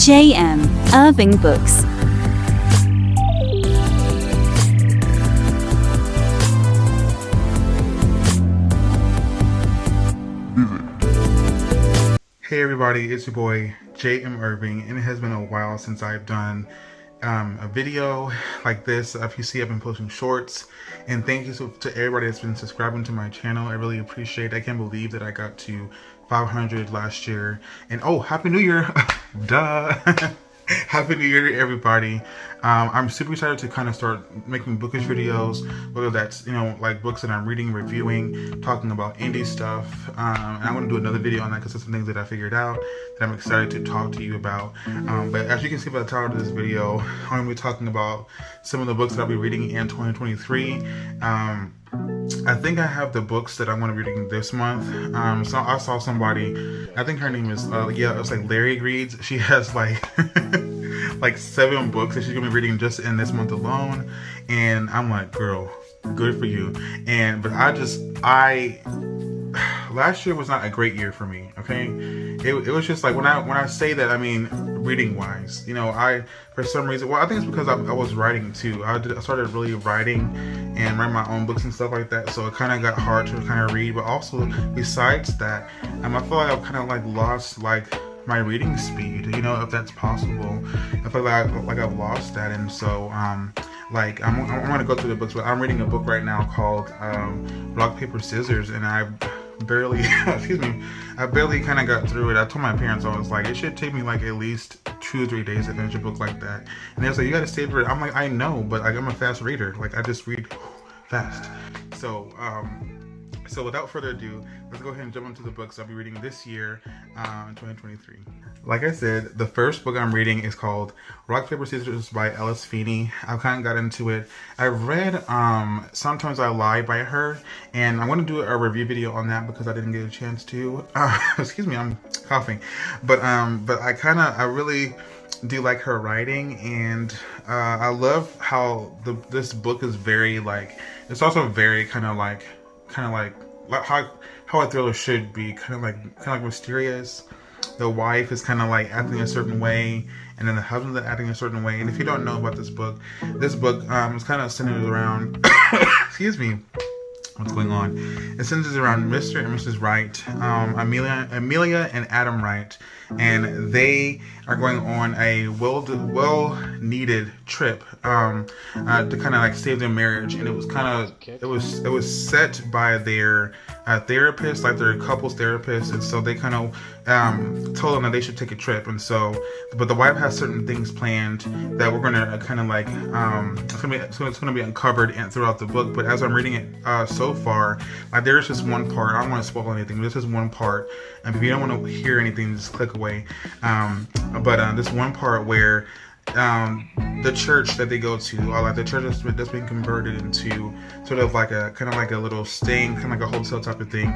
J.M. Irving Books. Hey everybody, it's your boy J.M. Irving, and it has been a while since I've done a video like this. If you see, I've been posting shorts, and thank you to everybody that's been subscribing to my channel. I really appreciate it. I can't believe that I got to 500 last year, and oh, Happy New Year! Duh! Happy New Year to everybody. I'm super excited to kind of start making bookish videos, whether that's, you know, like books that I'm reading, reviewing, talking about indie stuff. And I want to do another video on that because there's some things that I figured out that I'm excited to talk to you about. But as you can see by the title of this video, I'm going to be talking about some of the books that I'll be reading in 2023. I think I have the books that I'm going to be reading this month. So I saw somebody, I think her name is, yeah, it was like Larry Reads. She has like, like 7 books that she's going to be reading just in this month alone. And I'm like, girl, good for you. But last year was not a great year for me, okay? It was just like, when I say that, I mean, reading wise, you know, for some reason, well, I think it's because I was writing too. I started really writing and writing my own books and stuff like that, so it kind of got hard to kind of read. But also, besides that, I feel like I've kind of like lost like my reading speed, you know, if that's possible. I feel like I've lost that, and so like I'm gonna go through the books, but I'm reading a book right now called Rock Paper Scissors, and I barely I barely kind of got through it. I told my parents, I was like, it should take me like at least 2 or 3 days to finish a book like that, and they was like, you gotta savor it. I'm like, I know, but like, I'm a fast reader, like I just read fast. So without further ado, let's go ahead and jump into the books I'll be reading this year in 2023. Like I said, the first book I'm reading is called Rock, Paper, Scissors by Alice Feeney. I've kind of got into it. I read Sometimes I Lie by her, and I'm going to do a review video on that because I didn't get a chance to. Excuse me, I'm coughing. But I really do like her writing, and I love how this book is very like, it's also very kind of like how a thriller should be, kind of like mysterious. The wife is kind of like acting a certain way, and then the husband's acting a certain way. And if you don't know about this book is kind of centered around excuse me, what's going on? It centers around Mr. and Mrs. Wright, Amelia and Adam Wright, and they are going on a well-needed trip to kind of like save their marriage. And it was set by their therapist, like their couples therapist, and so they kind of told them that they should take a trip. And so, but the wife has certain things planned that we're gonna kind of like it's gonna be uncovered throughout the book. But as I'm reading it so far, like there's just one part. I don't want to spoil anything, but this is one part, and if you don't want to hear anything, just click away. But this one part where the church that they go to, or like the church that's been converted into sort of like a kind of like a little staying, kind of like a hotel type of thing.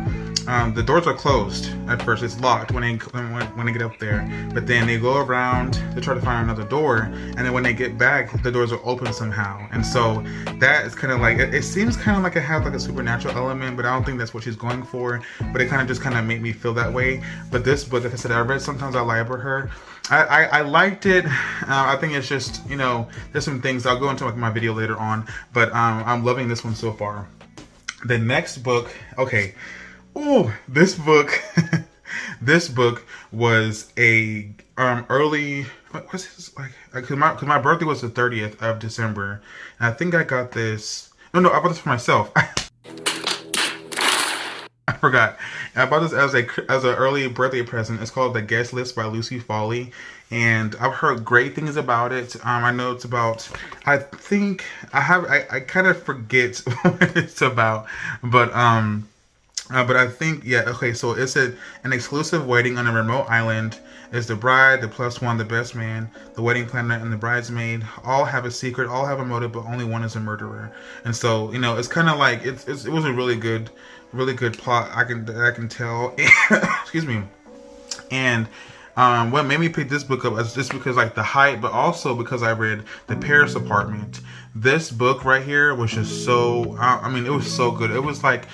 The doors are closed at first; it's locked when they get up there. But then they go around to try to find another door, and then when they get back, the doors are open somehow. And so that is kind of like, it seems kind of like it has like a supernatural element, but I don't think that's what she's going for. But it kind of just kind of made me feel that way. But this book, like I said, I read Sometimes I Lie by her. I liked it. I think it's just, you know, there's some things I'll go into like my video later on, but I'm loving this one so far. The next book, okay, this book this book was a early, what's this, like, cause my birthday was the 30th of December, and I think I got this, I bought this for myself. I forgot. I bought this as an early birthday present. It's called The Guest List by Lucy Foley, and I've heard great things about it. I know it's about, I think I kind of forget what it's about, but I think, yeah, okay, so it's an exclusive wedding on a remote island. It's the bride, the plus one, the best man, the wedding planner, and the bridesmaid all have a secret, all have a motive, but only one is a murderer. And so, you know, it's kind of like, it was a really good plot, I can tell. Excuse me. And what made me pick this book up is just because like the hype, but also because I read The Paris Apartment. This book right here was just so, I mean, it was so good. It was like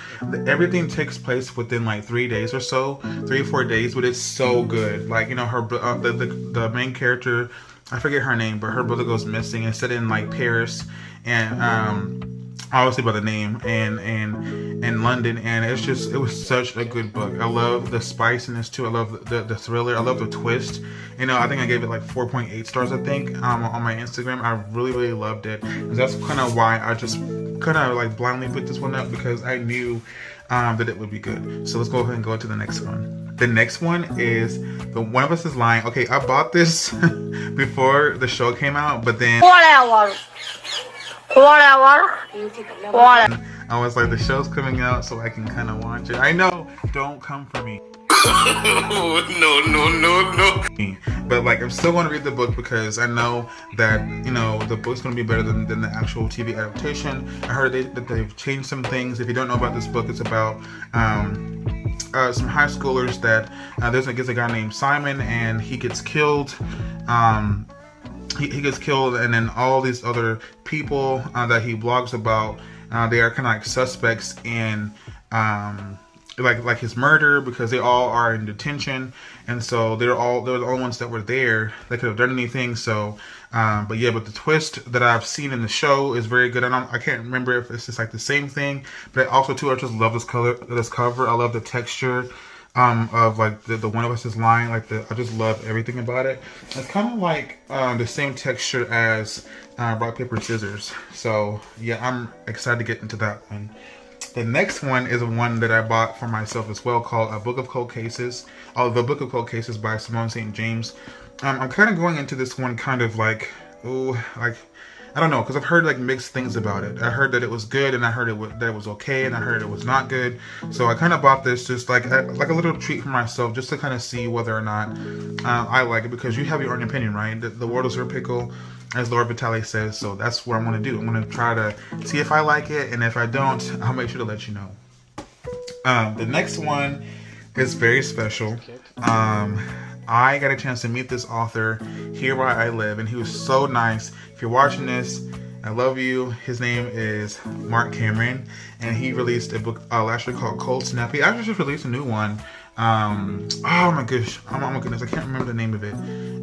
everything takes place within like 3 days or so, 3 or 4 days, but it's so good. Like, you know, her the main character, I forget her name, but her brother goes missing and set in like Paris and obviously by the name and London, and it was such a good book. I love the spiciness too. I love the thriller. I love the twist. You know, I think I gave it like 4.8 stars, I think, on my Instagram. I really loved it. And that's kind of why I just kind of like blindly picked this one up, because I knew that it would be good. So let's go ahead and go to the next one. The next one is The One of Us is Lying. Okay, I bought this before the show came out, but then whatever. I was like, the show's coming out, so I can kind of watch it. I know, don't come for me. No. But like, I'm still going to read the book because I know that, you know, the book's going to be better than the actual TV adaptation. I heard that they've changed some things. If you don't know about this book, it's about some high schoolers that there's a guy named Simon, and he gets killed. He gets killed, and then all these other people that he blogs about, they are kind of like suspects in like his murder, because they all are in detention, and so they're the only ones that were there that could have done anything. So, but the twist that I've seen in the show is very good. I can't remember if it's just like the same thing, but also too, I just love this cover. I love the texture of like the One of Us is Lying. Like I just love everything about it. It's kind of like the same texture as Rock Paper Scissors. So yeah, I'm excited to get into that one. The next one is one that I bought for myself as well, called A Book of Cold Cases. The Book of Cold Cases by Simone St. James. I'm kind of going into this one kind of like, I don't know, because I've heard like mixed things about it. I heard that it was good, and I heard that it was okay, and I heard it was not good. So I kind of bought this just like a little treat for myself, just to kind of see whether or not I like it, because you have your own opinion, right? The world is your pickle, as Laura Vitale says. So that's what I'm going to do. I'm going to try to see if I like it, and if I don't, I'll make sure to let you know. The next one is very special. I got a chance to meet this author here where I live, and he was so nice. If you're watching this, I love you. His name is Mark Cameron, and he released a book last year called Cold Snap. He actually just released a new one. Oh my gosh, oh my goodness, I can't remember the name of it.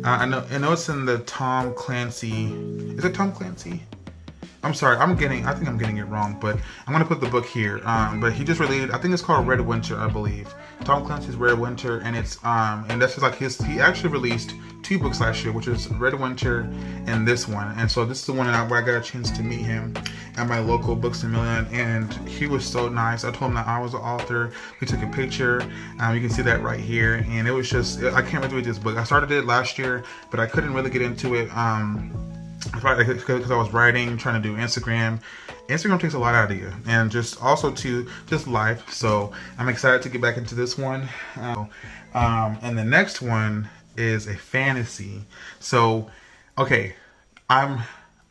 I know it's in the Tom Clancy. Is it Tom Clancy? I'm sorry, I think I'm getting it wrong, but I'm gonna put the book here. But he just released, I think it's called Red Winter, I believe. Tom Clancy's Red Winter, and it's and that's just like he actually released 2 books last year, which is Red Winter and this one. And so this is the one where I got a chance to meet him at my local Books A Million, and he was so nice. I told him that I was the author. We took a picture. You can see that right here, and it was just, I can't wait to read this book. I started it last year, but I couldn't really get into it. Because I was writing, trying to do Instagram. Instagram takes a lot out of you, and just also to just life. So I'm excited to get back into this one. And the next one is a fantasy. So, okay, I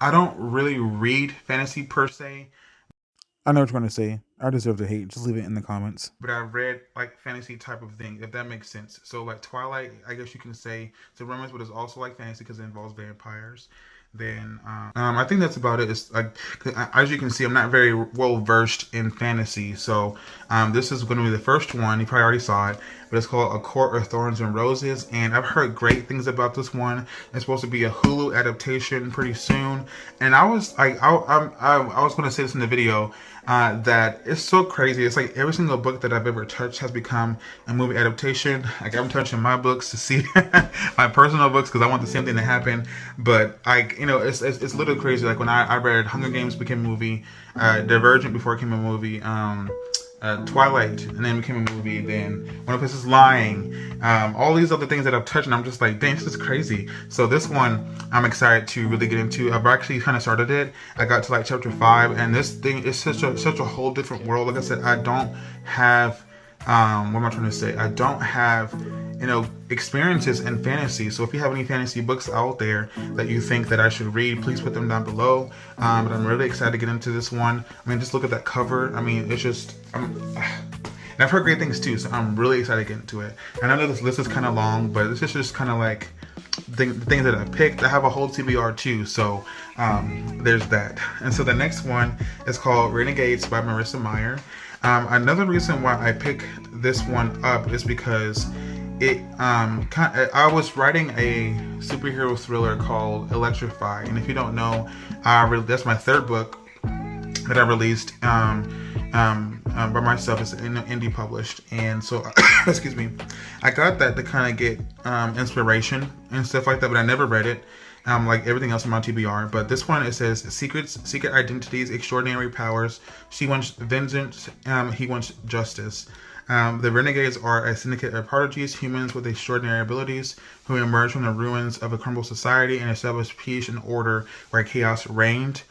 don't really read fantasy per se. I know what you're going to say. I deserve to hate. Just leave it in the comments. But I read like fantasy type of thing, if that makes sense. So like Twilight, I guess you can say it's a romance, but it's also like fantasy because it involves vampires. Then I think that's about it. It's like, as you can see, I'm not very well versed in fantasy, so this is going to be the first one. You probably already saw it, but it's called A Court of Thorns and Roses, and I've heard great things about this one. It's supposed to be a Hulu adaptation pretty soon, and I was going to say this in the video, that it's so crazy. It's like every single book that I've ever touched has become a movie adaptation. Like I'm touching my books to see my personal books because I want the same thing to happen. But it's literally crazy. Like when I read Hunger Games became a movie, Divergent before it became a movie, Twilight, and then became a movie, then One of Us is Lying, all these other things that I've touched, and I'm just like, dang, this is crazy. So this one I'm excited to really get into. I've actually kind of started it. I got to like chapter 5, and this thing is such a whole different world. Like I said, I don't have what am I trying to say? I don't have experiences in fantasy. So if you have any fantasy books out there that you think that I should read, please put them down below. But I'm really excited to get into this one. I mean, just look at that cover. I mean, it's just And I've heard great things too, so I'm really excited to get into it. And I know this list is kind of long, but this is just kind of like the things that I picked. I have a whole TBR too, so there's that. And so the next one is called Renegades by Marissa Meyer. Another reason why I picked this one up is because I was writing a superhero thriller called Electrify, and if you don't know, that's my third book that I released by myself. It's indie published, and so excuse me, I got that to kind of get inspiration and stuff like that, but I never read it. Like everything else in my TBR, but this one, it says secret identities, extraordinary powers. She wants vengeance, he wants justice. The Renegades are a syndicate of prodigies, humans with extraordinary abilities, who emerge from the ruins of a crumbled society and establish peace and order where chaos reigned.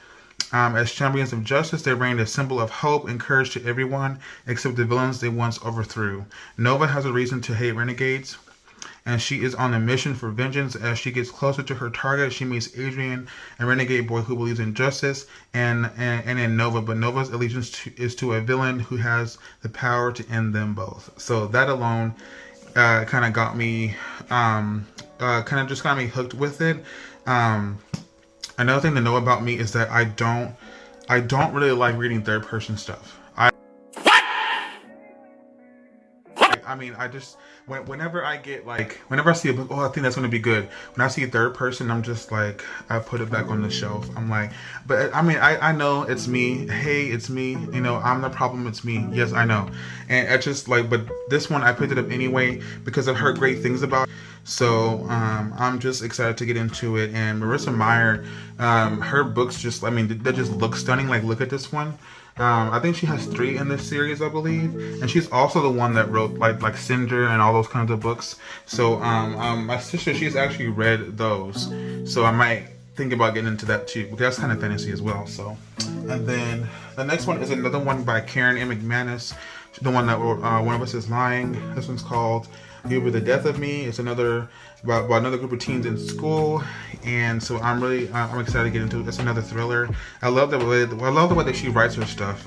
As champions of justice, they reigned a symbol of hope and courage to everyone except the villains they once overthrew. Nova has a reason to hate renegades, and she is on a mission for vengeance. As she gets closer to her target, she meets Adrian, a renegade boy who believes in justice, and in Nova. But Nova's allegiance is to a villain who has the power to end them both. So that alone kind of got me, kind of just got me hooked with it. Another thing to know about me is that I don't really like reading third person stuff. I just, whenever I see a book, I think that's going to be good. When I see third person, I'm just like, I put it back on the shelf. I'm like, but I know it's me. Hey, it's me. I'm the problem. It's me. Yes, I know. And I just like, but this one, I picked it up anyway because I've heard great things about it. So I'm just excited to get into it. And Marissa Meyer, her books just, they just look stunning. Like, look at this one. I think she has 3 in this series, I believe, and she's also the one that wrote like Cinder and all those kinds of books. So my sister, she's actually read those, so I might think about getting into that too, because that's kind of fantasy as well. So, and then the next one is another one by Karen M. McManus, the one that One of Us Is Lying. This one's called You Were the Death of Me. It's another about another group of teens in school, and so I'm excited to get into it. It's another thriller. I love the way that she writes her stuff.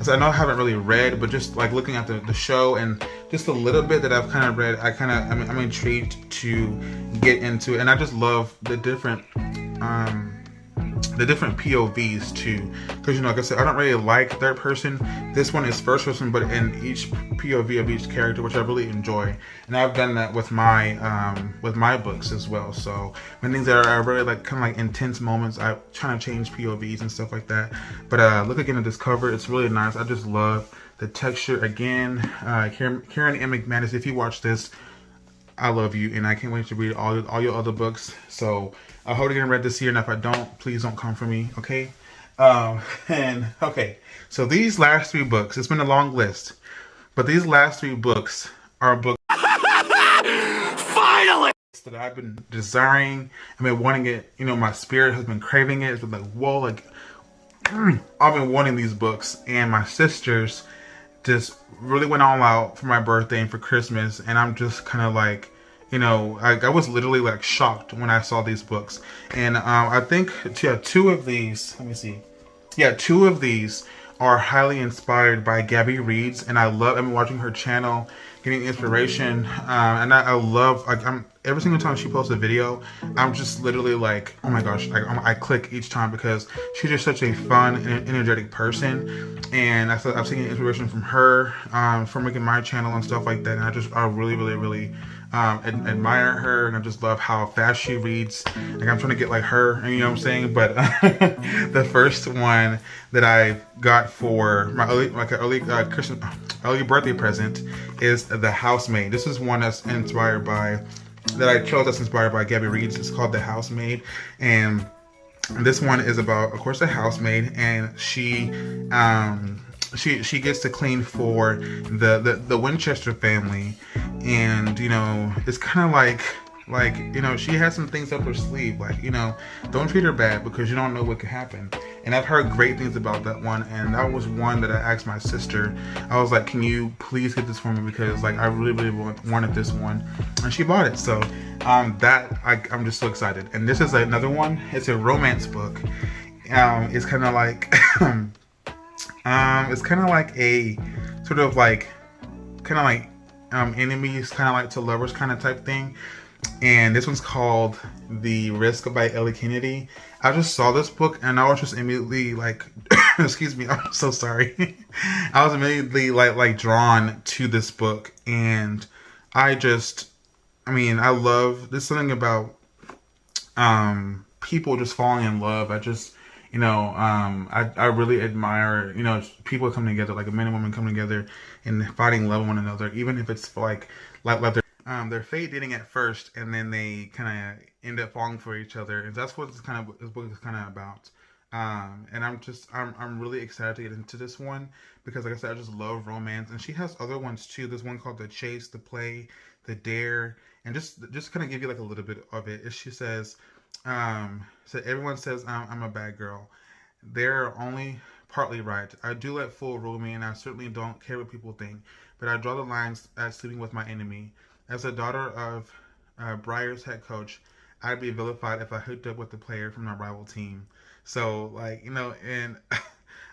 So I know I haven't really read, but just like looking at the show and just a little bit that I've kind of read, I'm intrigued to get into it, and I just love the different POVs too, because like I said, I don't really like third person. This one is first person, but in each POV of each character, which I really enjoy, and I've done that with my books as well. So when things are really like kind of like intense moments, I try to change POVs and stuff like that. But look again at this cover; it's really nice. I just love the texture. Again, Karen M. McManus, if you watch this, I love you, and I can't wait to read all your other books. So I hope to get read this year, and if I don't, please don't come for me, okay? So these last 3 books, it's been a long list, but these last 3 books are books finally that I've been desiring. I've been wanting it. My spirit has been craving it. It's been like, whoa, like I've been wanting these books, and my sisters just really went all out for my birthday and for Christmas, and I'm just kind of like, I was literally like shocked when I saw these books. And I think 2 of these, let me see, 2 of these are highly inspired by Gabby Reed's, and I've been watching her channel, getting inspiration, and I love, like, every single time she posts a video, I'm just literally like, oh my gosh, I click each time, because she's just such a fun and energetic person, and I've taken inspiration from her, for making my channel and stuff like that, and I really, really, really admire her, and I just love how fast she reads. Like, I'm trying to get like her, you know what I'm saying? But the first one that I got for my early birthday present is The Housemaid. This is one that's inspired by Gabby Reed's. It's called The Housemaid, and this one is about, of course, a housemaid, and she gets to clean for the Winchester family, and it's kind of like she has some things up her sleeve, like, don't treat her bad, because you don't know what could happen. And I've heard great things about that one, and that was one that I asked my sister. I was like, can you please get this for me, because like I really, really wanted this one, and she bought it. So I'm just so excited. And this is another one. It's a romance book. It's kind of like it's kind of like a sort of like kind of like enemies, kind of like to lovers kind of type thing. And this one's called The Risk by Ellie Kennedy. I just saw this book and I was just immediately like, excuse me, I'm so sorry. I was immediately like drawn to this book, and I love, there's something about people just falling in love. I really admire, people coming together, like a man and woman coming together and finding love in one another, even if it's like they're fake dating at first, and then they kind of end up falling for each other, and that's what this book is kind of about. And I'm really excited to get into this one because, like I said, I just love romance, and she has other ones too. There's one called The Chase, The Play, The Dare, and just kind of give you like a little bit of it. She says, so everyone says I'm a bad girl. They're only partly right. I do let fool rule me, and I certainly don't care what people think, but I draw the lines at sleeping with my enemy. As a daughter of Briar's head coach, I'd be vilified if I hooked up with a player from my rival team. So, like, and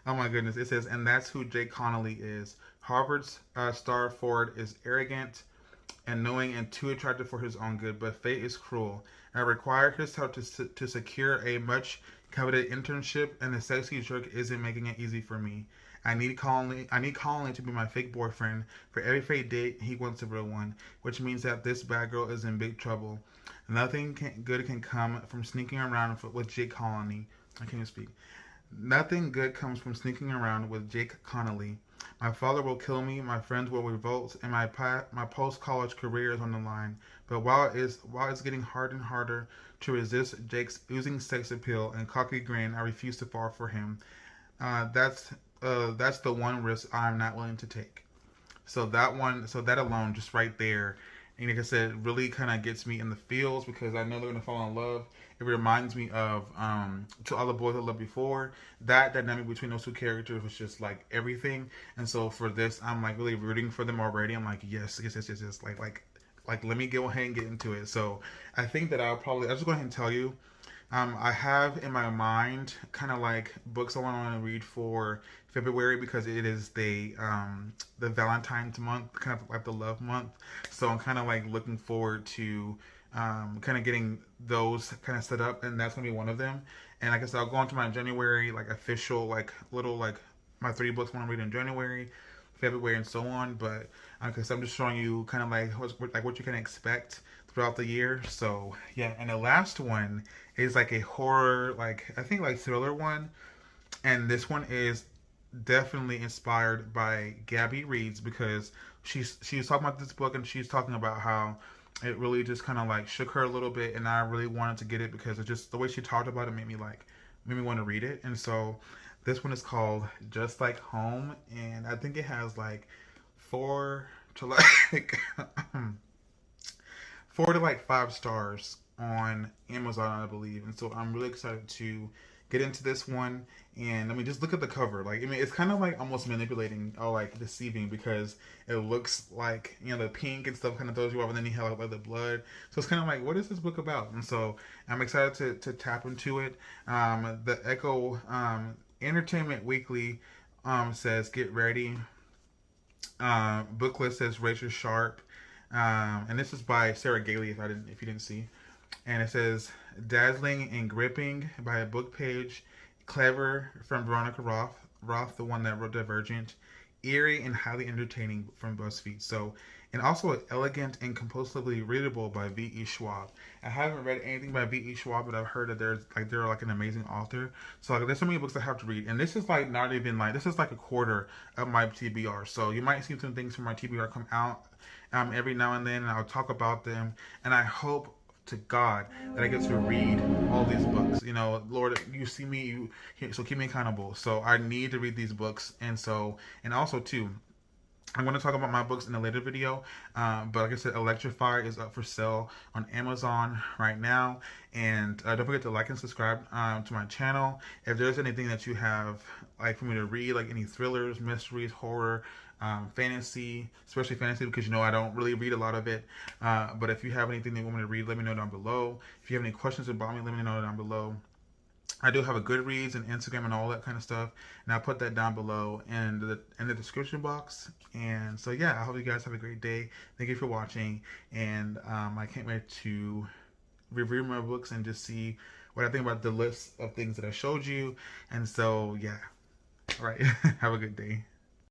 oh my goodness, it says, and that's who Jake Connolly is. Harvard's star forward is arrogant and knowing and too attractive for his own good, but fate is cruel. I required his help to secure a much coveted internship, and the sexy jerk isn't making it easy for me. I need Conley to be my fake boyfriend. For every fake date, he wants a real one, which means that this bad girl is in big trouble. Nothing good can come from sneaking around with Jake Connolly. I can't even speak. Nothing good comes from sneaking around with Jake Connolly. My father will kill me, my friends will revolt, and my post-college career is on the line. But while it's getting harder and harder to resist Jake's oozing sex appeal and cocky grin, I refuse to fall for him. That's the one risk I'm not willing to take. So that alone, just right there, and like I said, it really kind of gets me in the feels because I know they're gonna fall in love. It reminds me of To All the Boys I Loved Before. That dynamic between those two characters was just like everything. And so for this, I'm like really rooting for them already. I'm like, yes. Like let me go ahead and get into it. So I think that I'll just go ahead and tell you. I have in my mind kind of like books I want to read for February because it is the Valentine's month, kind of like the love month. So I'm kind of like looking forward to kind of getting those kind of set up, and that's gonna be one of them. And like I said, I'll go into my January like official like little like my 3 books I want to read in January, February, and so on. But because I'm just showing you kind of like what you can expect throughout the year. So yeah, and the last one is like a horror, like I think like thriller one, and this one is definitely inspired by Gabby Reeds because she's talking about this book, and she's talking about how it really just kind of like shook her a little bit, and I really wanted to get it because it's just the way she talked about it made me want to read it. And so this one is called Just Like Home, and I think it has like 4 to like 4 to like 5 stars on Amazon, I believe. And so I'm really excited to get into this one. And I mean, just look at the cover. Like, I mean, it's kind of like almost manipulating or like deceiving because it looks like, the pink and stuff kind of throws you off, and then you have like the blood. So it's kind of like, what is this book about? And so I'm excited to tap into it. The Echo Entertainment Weekly says, get ready. Book list says Rachel Sharp. And this is by Sarah Gailey, if you didn't see. And it says dazzling and gripping by a book page, clever from Veronica Roth, the one that wrote Divergent, eerie and highly entertaining from BuzzFeed. So, and also elegant and compulsively readable by V.E. Schwab. I haven't read anything by V.E. Schwab, but I've heard that they're like an amazing author. So like, there's so many books I have to read, and this is like not even like, this is like a quarter of my TBR. So you might see some things from my TBR come out every now and then, and I'll talk about them. And I hope to God that I get to read all these books. Lord, you see me, so keep me accountable. So I need to read these books, and also too, I'm going to talk about my books in a later video, but like I said, Electrify is up for sale on Amazon right now, and don't forget to like and subscribe to my channel. If there's anything that you have like for me to read, like any thrillers, mysteries, horror, fantasy, especially fantasy, because I don't really read a lot of it, but if you have anything that you want me to read, let me know down below. If you have any questions about me, let me know down below. I do have a Goodreads and Instagram and all that kind of stuff, and I'll put that down below in the description box. And so yeah, I hope you guys have a great day. Thank you for watching, and I can't wait to review my books and just see what I think about the list of things that I showed you. And so yeah, all right, have a good day.